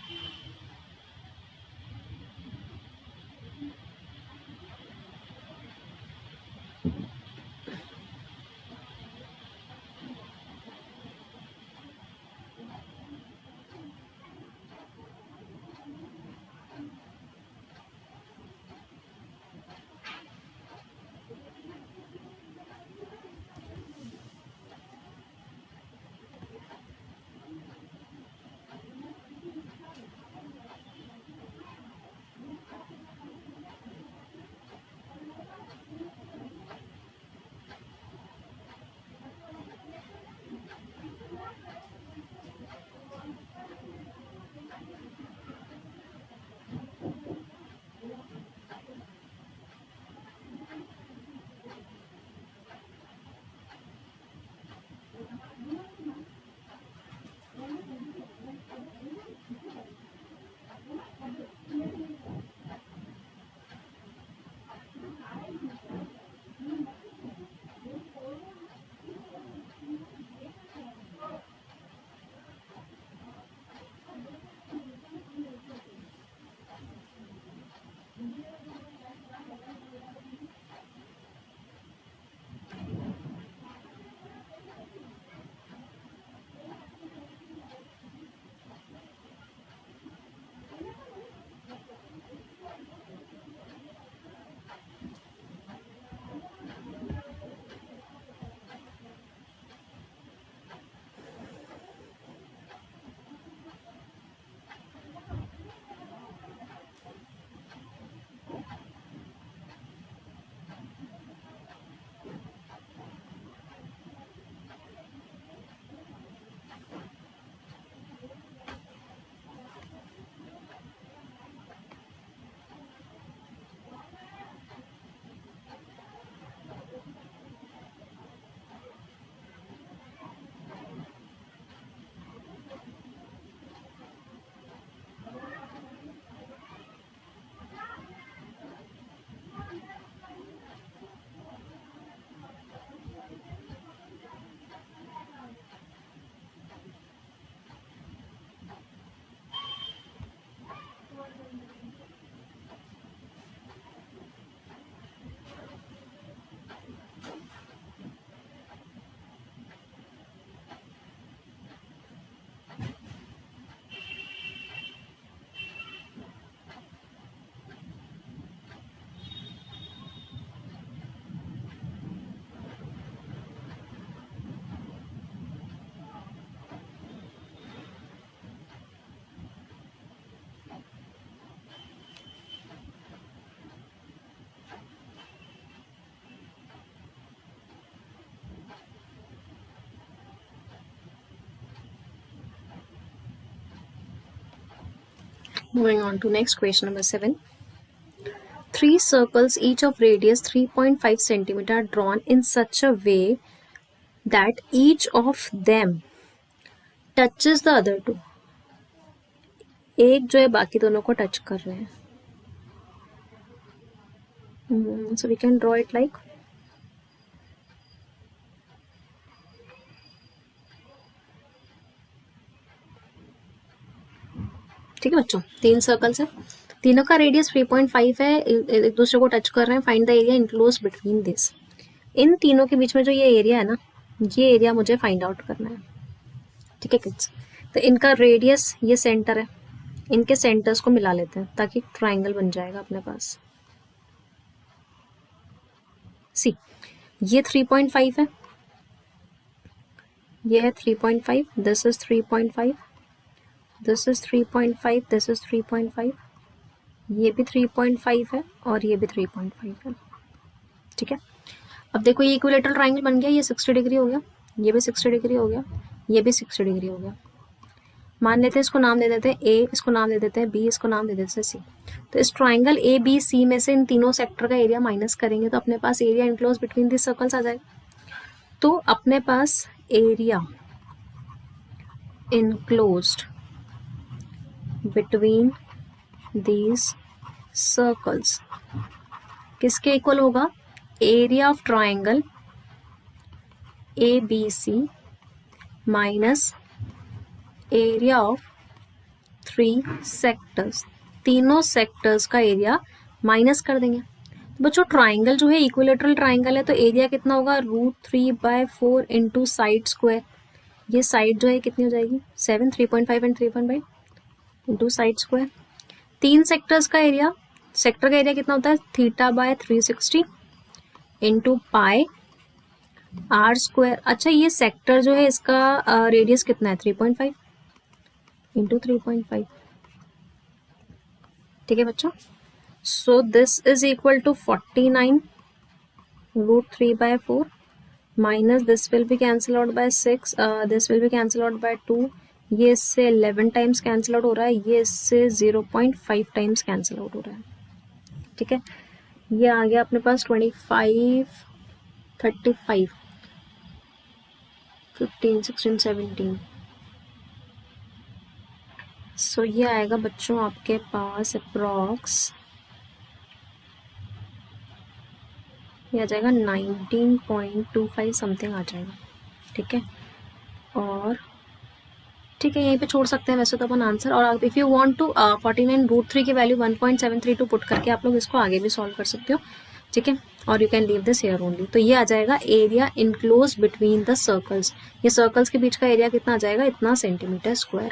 Speaker 1: Moving on to next question number 7. 3 circles each of radius 3.5 centimeter are drawn in such a way that each of them touches the other two. एक जो है बाकी दोनों को टच कर रहे हैं. So we can draw it like ठीक है बच्चों, 3 सर्कल्स है, तीनों का रेडियस 3.5 है, एक दूसरे को टच कर रहे हैं. Find the area enclose between this. इन तीनों के बीच में जो ये एरिया है ना, ये एरिया मुझे फाइंड आउट करना है. ठीक है किड्स, तो इनका रेडियस ये सेंटर है, इनके सेंटर्स को मिला लेते हैं ताकि ट्राइंगल बन जाएगा अपने पास. सी, ये 3.5 है, ये है 3.5, this is 3.5, this is 3.5, this is 3.5, ये भी 3.5 है और ये भी 3.5 है. ठीक है, अब देखो ये इक्विलेटरल ट्राइंगल बन गया, ये 60 डिग्री हो गया, ये भी 60 डिग्री हो गया, ये भी 60 डिग्री हो गया. मान लेते हैं इसको नाम दे देते हैं ए, इसको नाम दे देते हैं बी, इसको नाम दे देते हैं सी. तो इस ट्राइंगल ए बी सी में से इन तीनों सेक्टर का एरिया माइनस करेंगे तो अपने पास area enclose between this circles आ जाएगा. तो अपने पास area enclosed between these circles किसके इक्वल होगा? Area of triangle A B c minus area of 3 sectors. तीनों सेक्टर्स का एरिया माइनस कर देंगे. तो बच्चों ट्राइंगल जो है इक्विलेटरल ट्राइंगल है, तो एरिया कितना होगा? √3/4 इंटू साइड स्क्वायर. ये साइड जो है कितनी हो जाएगी? 7, 3.5 and 3.5 into side square. 3 sectors का एरिया, सेक्टर का एरिया कितना होता है? θ/360 इंटू पाई आर स्क्वायर. अच्छा ये सेक्टर जो है इसका रेडियस कितना है? 3.5 इंटू 3.5. ठीक है बच्चों, so this is equal to 49 √3/4 minus this will be cancel out by 6, this will be cancel out by 2, ये इससे 11 टाइम्स कैंसिल आउट हो रहा है, ये इससे 0.5 टाइम्स कैंसिल आउट हो रहा है. ठीक है, ये आ गया अपने पास 25, 35, 15, 16, 17. सो ये आएगा बच्चों आपके पास अप्रॉक्स, ये आ जाएगा 19.25 समथिंग आ जाएगा. ठीक है, और ठीक है यहीं पे छोड़ सकते हैं वैसे तो अपन आंसर. और इफ़ यू वांट टू 49 √3 की वैल्यू 1.732 पुट करके आप लोग इसको आगे भी सॉल्व कर सकते हो. ठीक है, और you can leave this here only. तो ये आ जाएगा area enclose between the circles. ये सर्कल्स के बीच का एरिया कितना आ जाएगा? इतना centimetre square.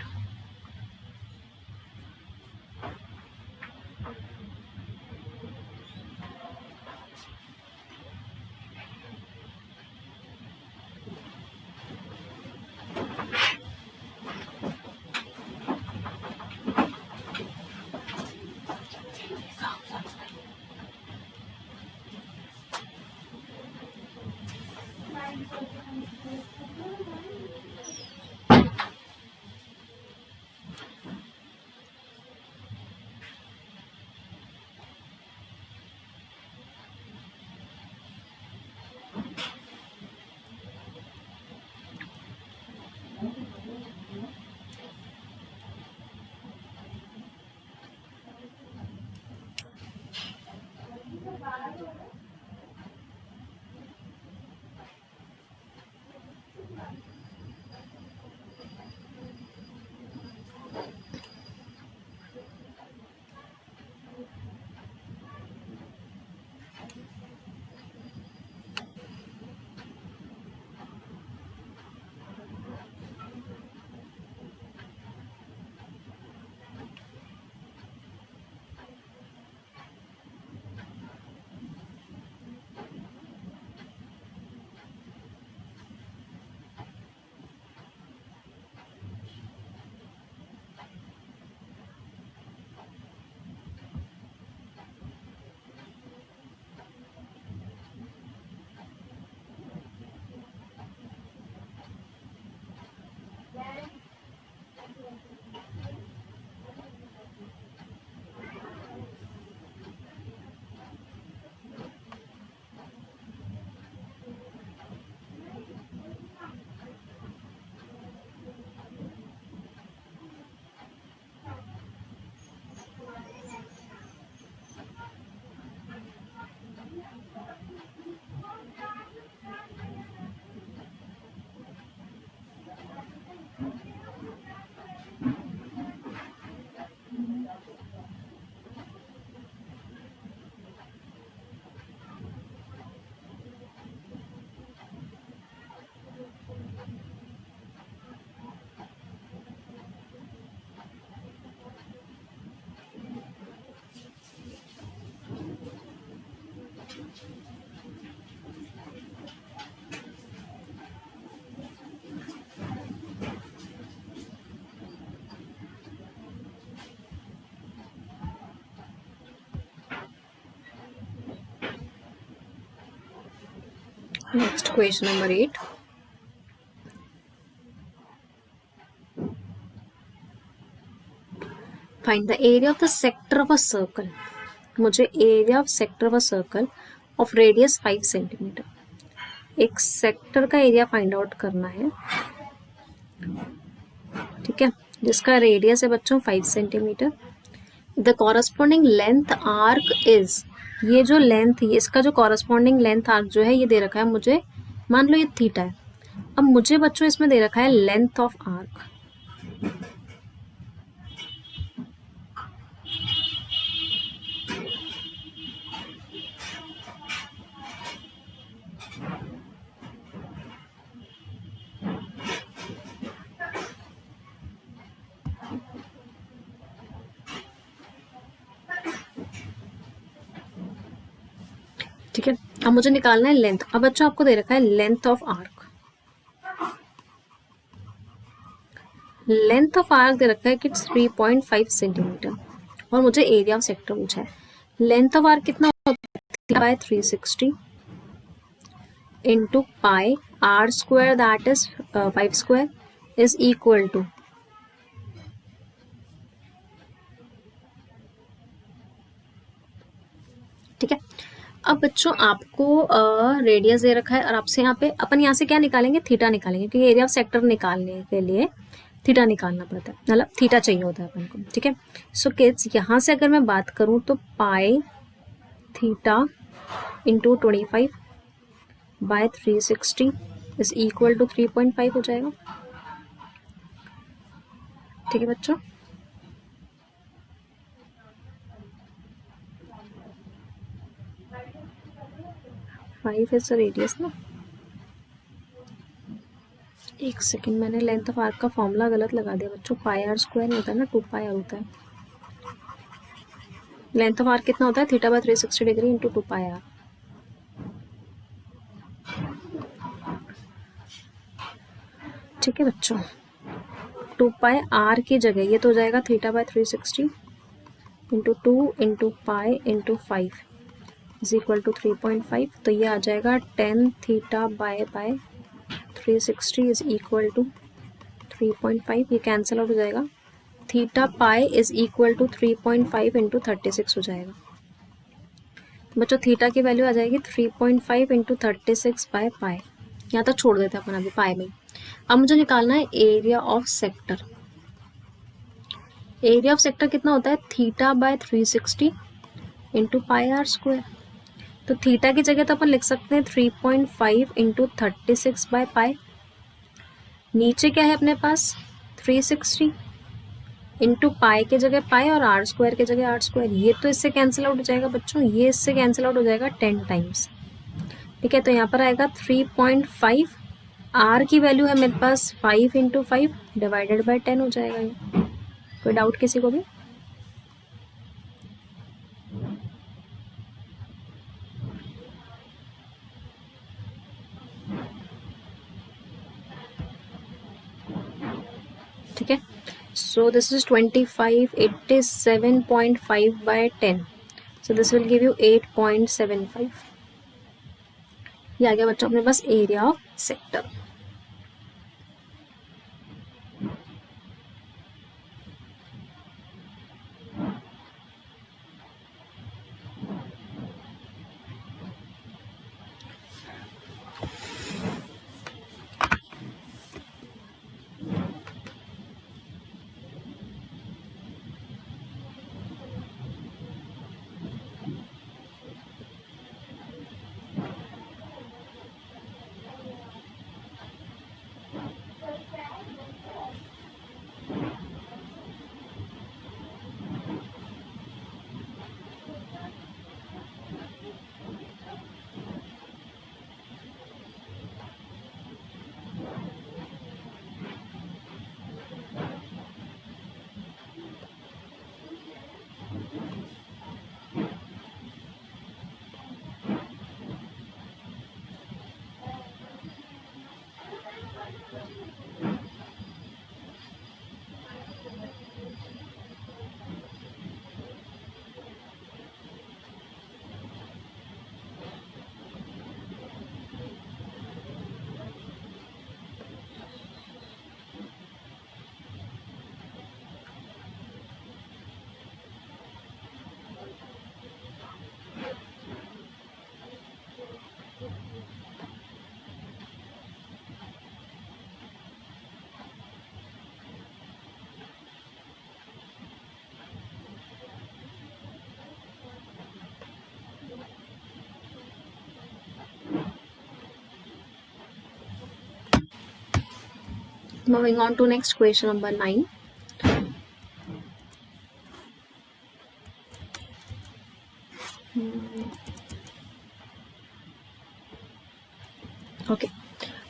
Speaker 1: Next question number 8. Find the area of the sector of a circle. मुझे area of sector of a circle of radius 5 centimetre. एक सेक्टर का area find out करना है, ठीक है, जिसका रेडियस है बच्चों 5 centimetre. The corresponding length arc is, ये जो लेंथ, ये इसका जो कॉरस्पॉन्डिंग लेंथ आर्क जो है ये दे रखा है मुझे, मान लो ये थीटा है. अब मुझे बच्चों इसमें दे रखा है लेंथ ऑफ आर्क. ठीक है, अब मुझे निकालना है लेंथ. अब बच्चों आपको दे रखा है length of arc. Length of arc दे रखा है कि 3.5 सेंटीमीटर और मुझे एरिया ऑफ सेक्टर पूछा है. लेंथ ऑफ आर्क कितना होता है, by 360 into pi r square, that is 5 square, is equal to, ठीक है. अब बच्चों आपको रेडियस दे रखा है और आपसे यहाँ पे अपन यहाँ से क्या निकालेंगे, थीटा निकालेंगे, क्योंकि एरिया ऑफ सेक्टर निकालने के लिए थीटा निकालना पड़ता है, मतलब थीटा चाहिए होता है अपन को, ठीक है. सो किड्स यहाँ से अगर मैं बात करूँ तो pi theta into 25 by 360 is equal to 3.5 हो जाएगा. ठीक है बच्चों, फाइव इज रेडियस ना. एक सेकेंड, मैंने लेंथ ऑफ आर्क का फॉर्मूला गलत लगा दिया बच्चों. पाई आर स्क्वायर नहीं होता है ना, 2 पाई आर होता है. लेंथ ऑफ आर्क कितना होता है, theta by 360 degree into 2 pi r. ठीक है बच्चों, 2 पाई आर की जगह ये तो हो जाएगा theta by 360 into 2 into pi into 5 is equal to 3.5. तो ये आ जाएगा 10 theta by 360 is equal to 3.5. ये कैंसिल आउट हो जाएगा. Theta pi is equal to 3.5 into 36 हो जाएगा. बच्चों थीटा की वैल्यू आ जाएगी 3.5 इंटू 36 बाय पाई. यहाँ तक छोड़ देते हैं अपन अभी पाई में. अब मुझे निकालना है area of sector. Area of sector कितना होता है, theta by 360 into pi r square. तो थीटा की जगह तो अपन लिख सकते हैं 3.5 इंटू 36 बाय पाई. नीचे क्या है अपने पास 360 इंटू पाई के जगह पाई और आर स्क्वायर के जगह आर स्क्वायर. ये तो इससे कैंसिल आउट हो जाएगा बच्चों, ये इससे कैंसिल आउट हो जाएगा 10 टाइम्स. ठीक है, तो यहाँ पर आएगा 3.5. आर की वैल्यू है मेरे पास 5 इंटू 5 डिवाइडेड बाई 10 हो जाएगा. ये कोई डाउट किसी को भी? ठीक है, so this is 25, it is 7.5 by 10, so this will give you 8.75. ये आ गया बच्चों अपने पास area of sector. Moving on to next question number 9. Okay.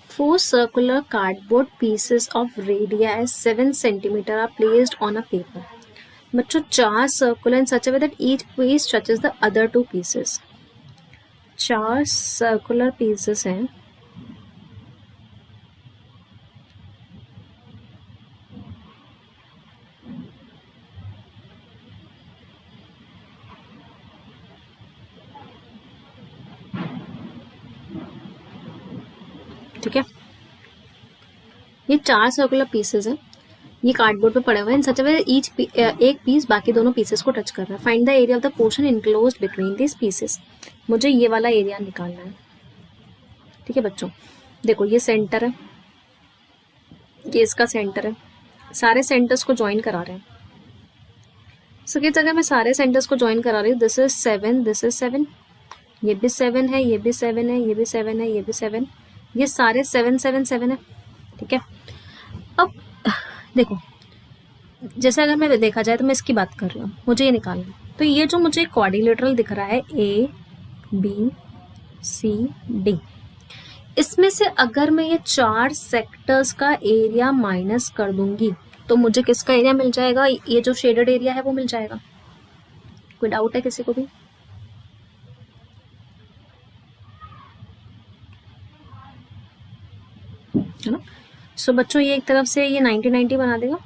Speaker 1: 4 circular cardboard pieces of radius 7 centimeter are placed on a paper. बच्चों 4 circular in such a way that each piece touches the other 2 pieces. 4 circular pieces हैं. ठीक है, ये 4 circular pieces हैं, ये cardboard पे पड़े हुए हैं इन सच वे ईच एक पीस बाकी दोनों पीसेस को टच कर रहा है. Find the area of the portion enclosed between this pieces. मुझे ये वाला एरिया निकालना है. ठीक है बच्चों, देखो ये सेंटर है, ये इसका सेंटर है, सारे सेंटर्स को ज्वाइन करा रहे हैं. सो किस अगर मैं सारे सेंटर्स को ज्वाइन करा रही हूँ, दिस इज 7, दिस इज 7, ये भी 7 है, ये भी 7 है, ये भी 7 है, ये भी 7, ये सारे 7 7 7 है. ठीक है, अब देखो जैसे अगर मैं देखा जाए तो मैं इसकी बात कर रही हूँ, मुझे ये निकालना है. तो ये जो मुझे क्वाड्रिलेटरल दिख रहा है ABCD, इसमें से अगर मैं ये 4 सेक्टर्स का एरिया माइनस कर दूंगी तो मुझे किसका एरिया मिल जाएगा? ये जो शेडेड एरिया है वो मिल जाएगा. कोई डाउट है किसी को भी? है ना. सो बच्चों ये एक तरफ से ये 90-90 बना देगा.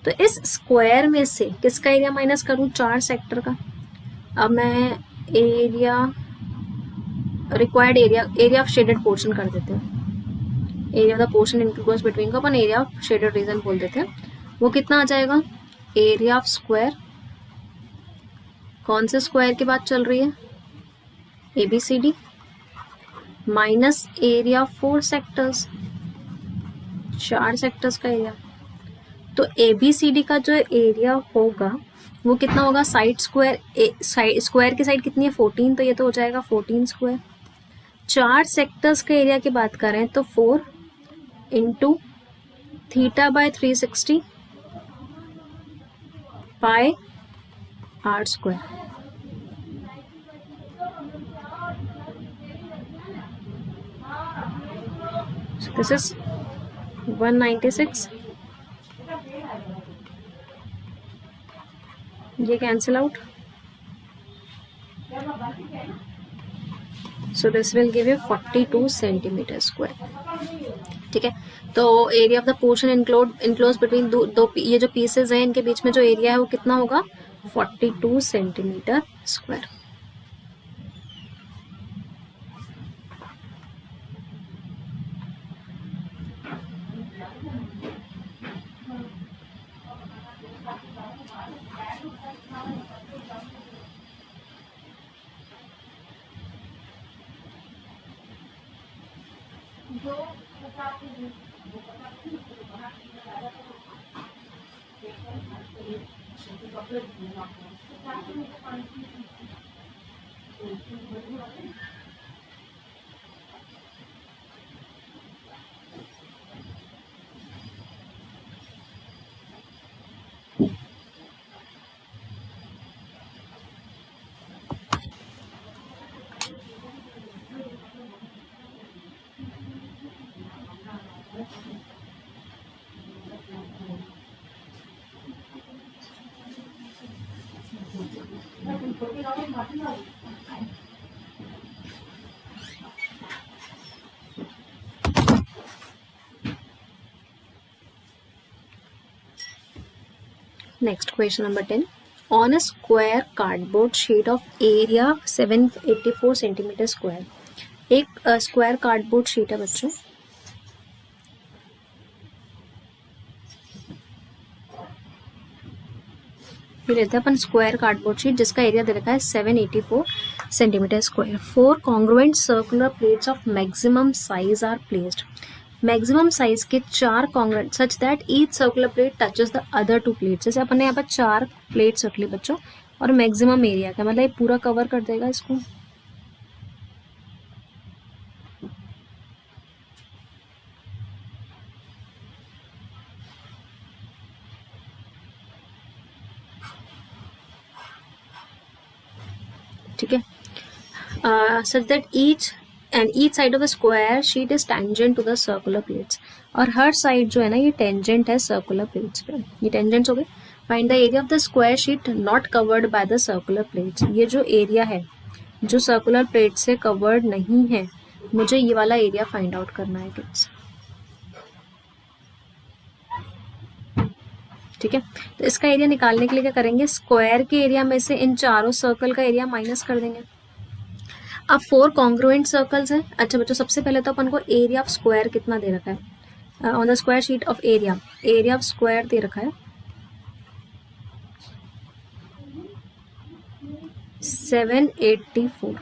Speaker 1: तो इस स्क्वायर में से किसका एरिया माइनस करूं? 4 सेक्टर का. अब मैं area required area of shaded portion कर देते हैं. Area of the portion includes between को अपन एरिया ऑफ शेडेड रीजन बोल देते हैं. वो कितना आ जाएगा? Area of square. कौन से स्क्वायर की बात चल रही है? ABCD minus area of 4 sectors, 4 sectors का एरिया. तो ABCD का जो एरिया होगा वो कितना होगा? साइड स्क्वायर, स्क्वायर की साइड कितनी है? 14, तो ये तो हो जाएगा 14 स्क्वायर. 4 सेक्टर्स का एरिया की बात करें तो 4 into theta by 360 pi r square. This is 196. ये cancel out. So this will give you 42 centimetre square. ठीक है, तो area of the portion enclose between दो ये जो पीसेस हैं इनके बीच में जो एरिया है वो कितना होगा? 42 centimetre square. Next question number 10. On a square cardboard sheet of area 784 centimeter square. एक स्क्वायर कार्डबोर्ड शीट है बच्चों. ये लेते हैं अपन स्क्वायर कार्डबोर्ड शीट जिसका एरिया दे रखा है 784 centimetre square. 4 congruent circular plates of maximum size are placed. Maximum size के 4 congruent such that each circular plate touches the other 2 plates. जैसे अपन ने यहाँ पर 4 प्लेट्स रख ली बच्चों और मैक्सिमम एरिया का मतलब ये पूरा कवर कर देगा इसको. ठीक है, such that each side of the square sheet is tangent to the circular plates, और हर साइड जो है ना ये टेंजेंट है सर्कुलर प्लेट्स पे, ये टेंजेंट्स हो गए. Find the area of the square sheet not covered by the circular plates. ये जो एरिया है जो सर्कुलर प्लेट से कवर्ड नहीं है, मुझे ये वाला एरिया फाइंड आउट करना है किड्स. ठीक है, तो इसका एरिया निकालने के लिए क्या करेंगे, स्क्वायर के एरिया में से इन चारों सर्कल का एरिया माइनस कर देंगे. अब 4 कॉन्ग्रुएंट सर्कल्स हैं. अच्छा बच्चों, सबसे पहले तो अपन को एरिया ऑफ स्क्वायर कितना दे रखा है on the square sheet of area of square दे रखा है 784.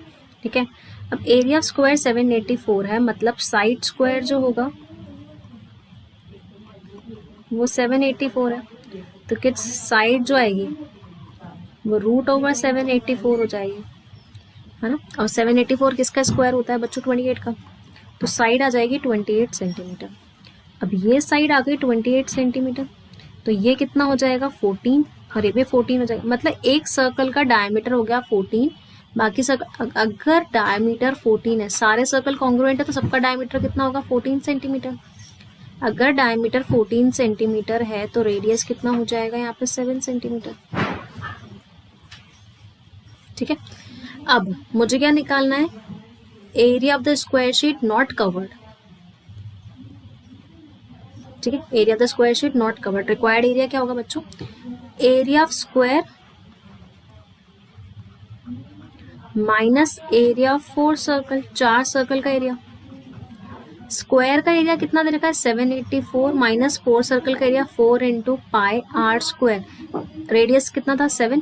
Speaker 1: ठीक है, अब एरिया ऑफ स्क्वायर 784 है, मतलब साइड स्क्वायर जो होगा वो 784 है. तो किड्स साइड जो आएगी वो रूट ओवर 784 हो जाएगी, है ना. और 784 किसका स्क्वायर होता है बच्चों, 28 का. तो साइड आ जाएगी 28 सेंटीमीटर. अब ये साइड आ गई 28 सेंटीमीटर, तो ये कितना हो जाएगा 14, और ये भी 14 हो जाएगा. मतलब एक सर्कल का डायमीटर हो गया 14, बाकी सर्कल अगर डायमीटर 14 है, सारे सर्कल कॉन्ग्रुएंट है, तो सबका डायमीटर कितना होगा 14 सेंटीमीटर. अगर डायमीटर 14 सेंटीमीटर है तो रेडियस कितना हो जाएगा यहाँ पे 7 सेंटीमीटर. ठीक है, अब मुझे क्या निकालना है, area of the square sheet not covered. ठीक है, area of the square sheet not covered. Required area क्या होगा बच्चों, area of square minus area of 4 circle, 4 circle का एरिया. स्क्वायर का एरिया कितना दे रखा है 784 माइनस 4 सर्कल का area 4 into pi r square. Radius कितना था 7.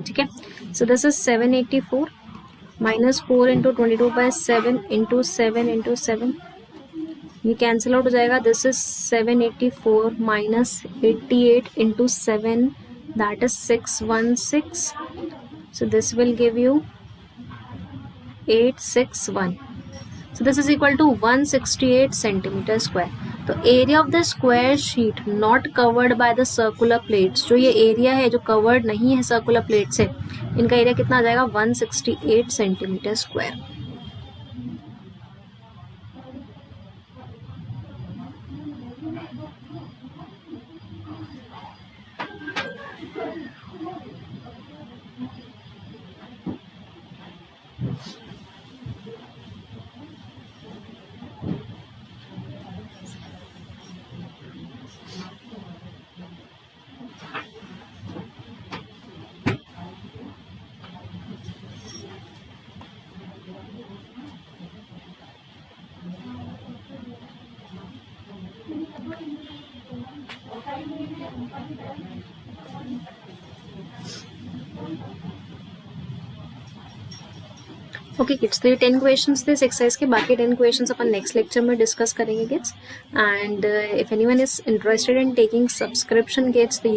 Speaker 1: ठीक है, so this is 784 minus 4 into 22/7 into 7 into 7. ये कैंसिल आउट हो जाएगा. This is 784 minus 88 into 7, that is 616. So this will give you 861. So this is equal to 168 centimeter square. तो area of the square sheet not covered by the circular plates, जो ये area है जो covered नहीं है circular plate से, इनका area कितना आ जाएगा 168 सेंटीमीटर स्क्वायर. ओके किड्स, तो ये 10 क्वेश्चंस थे इस एक्सरसाइज के. बाकी 10 क्वेश्चंस अपन नेक्स्ट लेक्चर में डिस्कस करेंगे kids. And if anyone is interested in taking subscription kids, तो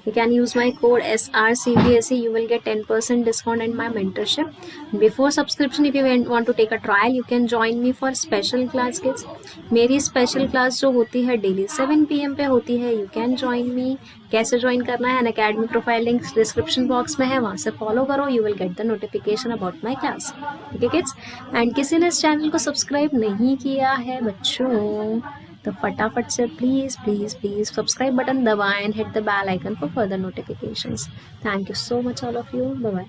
Speaker 1: you can use my code SRCBSE. You will get 10% discount in my mentorship. Before subscription, if you want to take a trial, you can join me for special class kids. मेरी special class जो होती है daily 7 PM पे होती है. You can join me. कैसे join करना है, academy profile link description box में है, वहाँ से फॉलो करो. You will get the notification about my class. Okay kids, and किसी ने इस चैनल को सब्सक्राइब नहीं किया है बच्चों, तो फटाफट से please please please subscribe button दबाएं and hit the bell icon for further notifications. Thank you so much all of you. Bye bye.